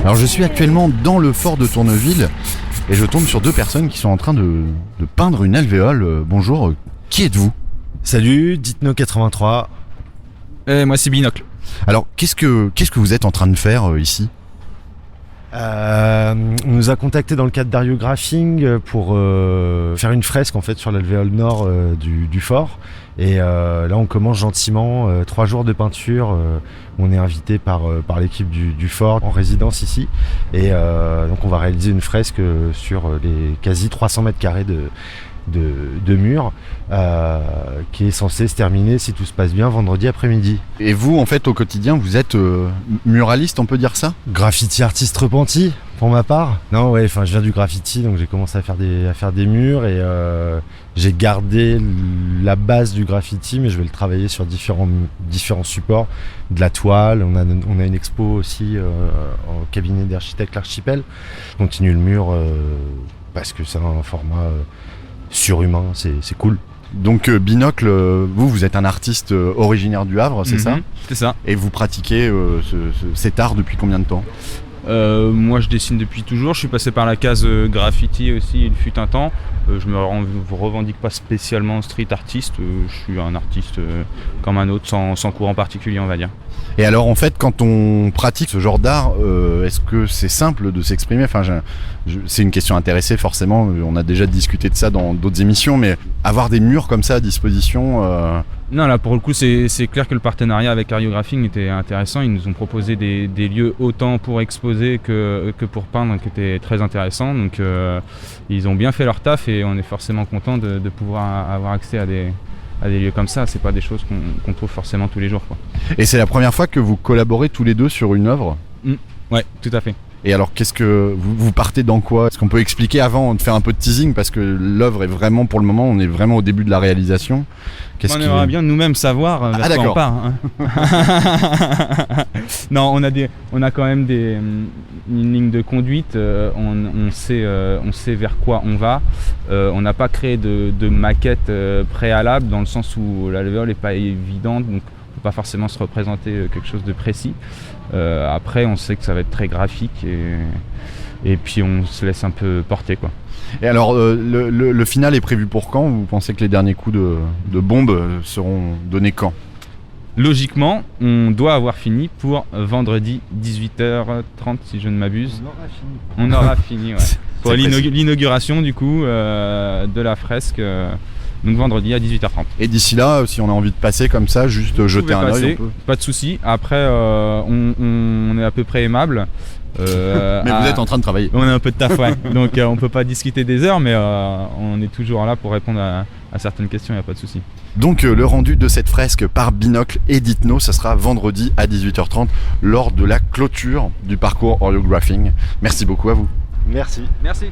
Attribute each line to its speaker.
Speaker 1: Alors je suis actuellement dans le fort de Tourneville et je tombe sur deux personnes qui sont en train de peindre une alvéole. Bonjour, qui êtes-vous ?
Speaker 2: Salut, Ditno83.
Speaker 3: Moi c'est Binocle.
Speaker 1: Alors qu'est-ce que vous êtes en train de faire ici ?
Speaker 2: On nous a contacté dans le cadre d'Ariographing pour faire une fresque en fait sur l'alvéole nord du fort. Et là on commence gentiment 3 jours de peinture. On est invité par l'équipe du fort en résidence ici. Et donc on va réaliser une fresque sur les quasi 300 mètres carrés de mur qui est censé se terminer, si tout se passe bien, vendredi après-midi.
Speaker 1: Et vous, en fait, au quotidien, vous êtes muraliste, on peut dire ça ?
Speaker 2: Graffiti artiste repenti, pour ma part. Non, ouais, enfin, je viens du graffiti, donc j'ai commencé à faire des murs et j'ai gardé la base du graffiti, mais je vais le travailler sur différents supports, de la toile. On a une expo aussi au cabinet d'architecte L'Archipel. Je continue le mur parce que c'est un format surhumain, c'est cool.
Speaker 1: Donc Binocle, vous êtes un artiste originaire du Havre, c'est ça ?
Speaker 3: C'est ça.
Speaker 1: Et vous pratiquez cet art depuis combien de temps ?
Speaker 3: Moi je dessine depuis toujours, je suis passé par la case graffiti aussi, il fut un temps. Je me revendique pas spécialement street artiste, je suis un artiste comme un autre, sans courant particulier on va dire.
Speaker 1: Et alors en fait quand on pratique ce genre d'art, est-ce que c'est simple de s'exprimer ? Enfin, c'est une question intéressée forcément, on a déjà discuté de ça dans d'autres émissions, mais avoir des murs comme ça à disposition...
Speaker 3: Non, là pour le coup c'est clair que le partenariat avec Ariographing était intéressant. Ils nous ont proposé des lieux autant pour exposer que pour peindre, qui étaient très intéressants. Donc ils ont bien fait leur taf et on est forcément content de pouvoir avoir accès à des lieux comme ça. C'est pas des choses qu'on trouve forcément tous les jours, quoi.
Speaker 1: Et c'est la première fois que vous collaborez tous les deux sur une œuvre ?
Speaker 3: Ouais, tout à fait.
Speaker 1: Et alors, qu'est-ce que vous partez dans quoi ? Est-ce qu'on peut expliquer avant de faire un peu de teasing, parce que l'œuvre est vraiment, pour le moment, on est vraiment au début de la réalisation.
Speaker 3: On aimerait bien nous-mêmes savoir vers quoi on part. Non, on a quand même une ligne de conduite. On sait vers quoi on va. On n'a pas créé de maquette préalable, dans le sens où l'alvéole n'est pas évidente, donc on ne peut pas forcément se représenter quelque chose de précis. Après, on sait que ça va être très graphique et puis on se laisse un peu porter, quoi.
Speaker 1: Et alors, le final est prévu pour quand ? Vous pensez que les derniers coups de bombe seront donnés quand ?
Speaker 3: Logiquement, on doit avoir fini pour vendredi 18h30, si je ne m'abuse. On aura fini, ouais. Pour l'inauguration du coup de la fresque. Donc vendredi à 18h30.
Speaker 1: Et d'ici là, si on a envie de passer comme ça, juste jeter un œil,
Speaker 3: pas de souci. Après, on est à peu près aimable.
Speaker 1: Mais vous êtes en train de travailler.
Speaker 3: On a un peu de taf, ouais. Donc on peut pas discuter des heures, mais on est toujours là pour répondre à certaines questions, il n'y a pas de souci.
Speaker 1: Donc le rendu de cette fresque par Binocle et Ditno, ça sera vendredi à 18h30 lors de la clôture du parcours Ariographing. Merci beaucoup à vous.
Speaker 2: Merci.
Speaker 3: Merci.